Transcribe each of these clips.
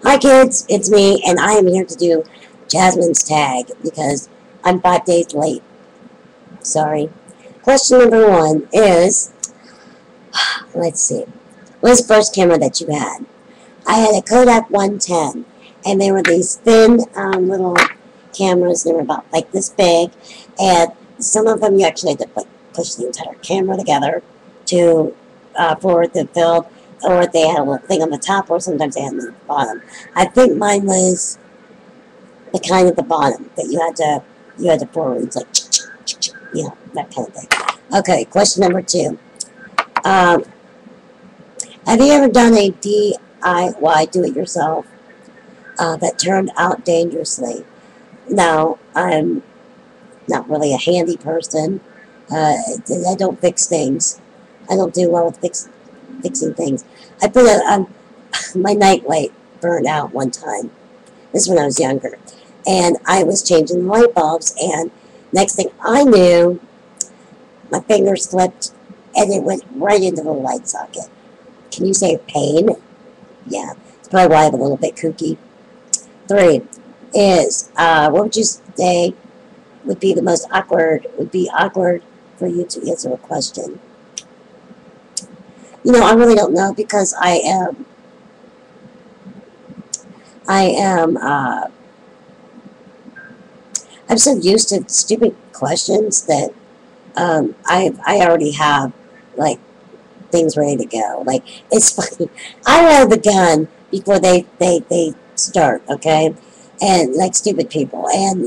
Hi kids, it's me, and I am here to do Jasmine's tag because I'm 5 days late. Sorry. Question number one is, let's see, what's the first camera that you had? I had a Kodak 110, and they were these thin little cameras. They were about like this big, and some of them you actually had to push the entire camera together to for the build, or they had a little thing on the top, or sometimes they had it on the bottom. I think mine was the kind at the bottom that you had to forward. It's like that kind of thing. Okay, question number two. Um, have you ever done a DIY, do it yourself, that turned out dangerously? No, I'm not really a handy person. I don't fix things. I don't do well with fixing things. I put my nightlight burned out one time. This is when I was younger. And I was changing the light bulbs, and next thing I knew, my finger slipped, and it went right into the light socket. Can you say pain? Yeah, it's probably why I'm a little bit kooky. Three is, what would you say would be awkward for you to answer a question? I really don't know because I'm so used to stupid questions that I already have like things ready to go. Like, it's funny. I have the gun before they start, okay? And like stupid people. And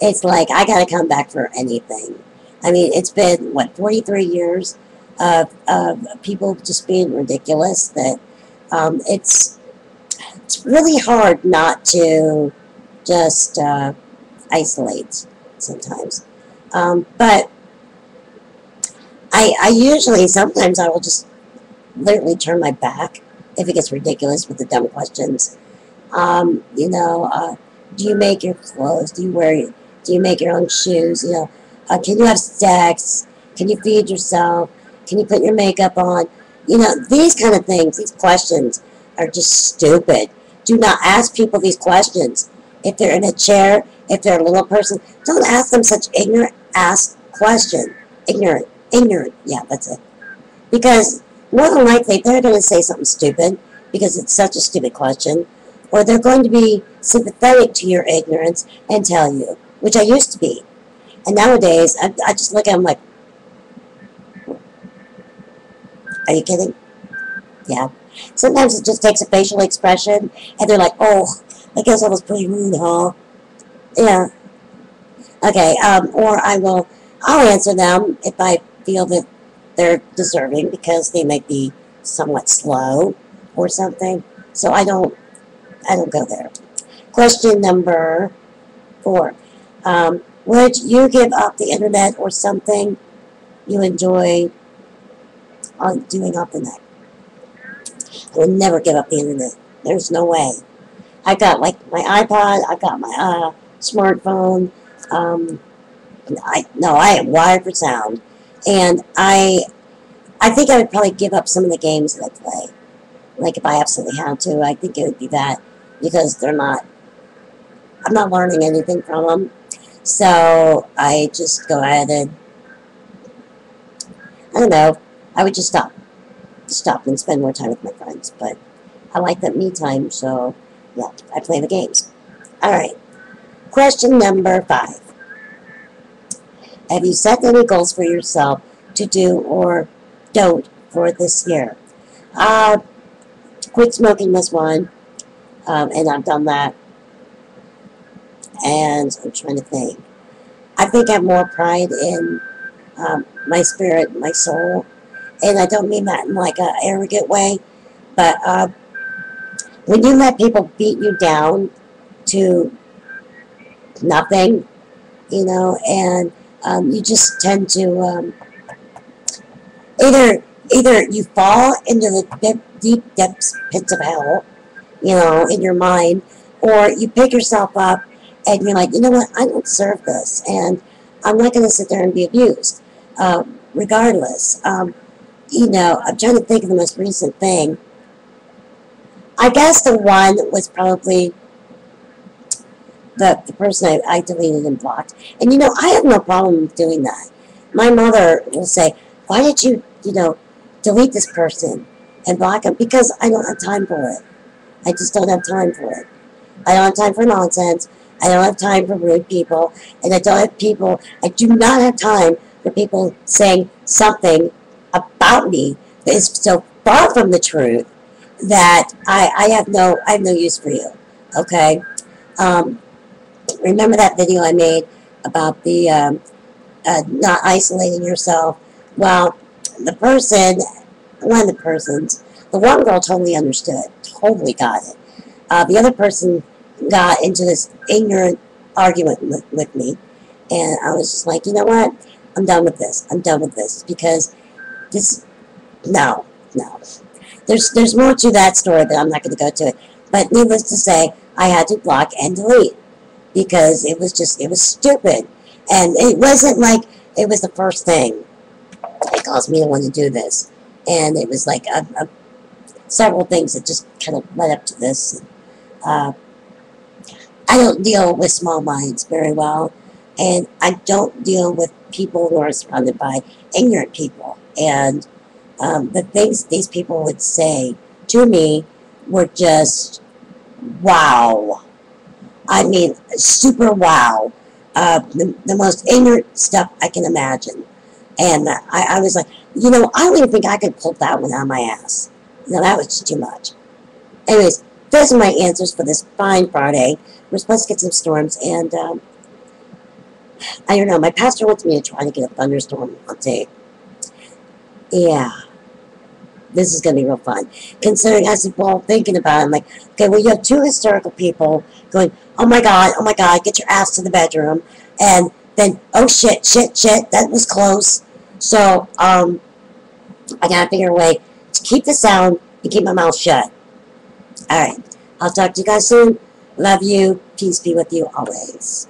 it's like I gotta come back for anything. I mean, it's been 43 years of people just being ridiculous that it's really hard not to just isolate sometimes. But I usually, sometimes I will just literally turn my back if it gets ridiculous with the dumb questions. Do you make your clothes? Do you make your own shoes? Can you have sex? Can you feed yourself? Can you put your makeup on? These kind of things, these questions are just stupid. Do not ask people these questions. If they're in a chair, if they're a little person, don't ask them such ignorant ass question. Ignorant, yeah, that's it. Because more than likely they're going to say something stupid because it's such a stupid question, or they're going to be sympathetic to your ignorance and tell you, which I used to be. And nowadays, I just look at them like, are you kidding? Yeah. Sometimes it just takes a facial expression, and they're like, oh, I guess I was pretty rude, huh? Yeah. Okay, or I'll answer them if I feel that they're deserving because they might be somewhat slow or something. So I don't go there. Question number 4. Would you give up the internet or something you enjoy doing off the net? I would never give up the internet. There's no way. I got like my iPod, I got my smartphone. I am wired for sound, and I think I would probably give up some of the games that I play. Like if I absolutely had to, I think it would be that because I'm not learning anything from them. So I just go ahead and I don't know. I would just stop and spend more time with my friends. But I like that me time, so yeah, I play the games. All right. Question number 5. Have you set any goals for yourself to do or don't for this year? Quit smoking was one, and I've done that. And I'm trying to think. I think I have more pride in my spirit, my soul, and I don't mean that in like an arrogant way, but when you let people beat you down to nothing, and you just tend to either you fall into the deep depths pits of hell, in your mind, or you pick yourself up and you're like, you know what, I don't deserve this, and I'm not going to sit there and be abused, regardless. I'm trying to think of the most recent thing. I guess the one was probably the person I deleted and blocked. And I have no problem doing that. My mother will say, "Why did you delete this person and block him?" Because I don't have time for it. I just don't have time for it. I don't have time for nonsense. I don't have time for rude people. And I do not have time for people saying something about me that is so far from the truth that I have no use for you. Okay? Um, Remember that video I made about the not isolating yourself? Well, the person, one of the persons, the one girl totally understood, totally got it. The other person got into this ignorant argument with me, and I was just like, you know what? I'm done with this. I'm done with this because this, no, no. There's more to that story, but I'm not going to go to it. But needless to say, I had to block and delete because it was stupid. And it wasn't like it was the first thing that caused me to want to do this. And it was like several things that just kind of led up to this. Uh, I don't deal with small minds very well, and I don't deal with people who are surrounded by ignorant people. And the things these people would say to me were just wow. I mean, super wow. The most ignorant stuff I can imagine. And I was like, I don't even think I could pull that one out of my ass. That was just too much. Anyways, those are my answers for this fine Friday. We're supposed to get some storms, and I don't know. My pastor wants me to try to get a thunderstorm on tape. Yeah, this is going to be real fun. Considering I said, well, thinking about it, I'm like, okay, well, you have two hysterical people going, oh my God, get your ass to the bedroom. And then, oh shit, that was close. So, I got to figure a way to keep the sound and keep my mouth shut. All right. I'll talk to you guys soon. Love you. Peace be with you always.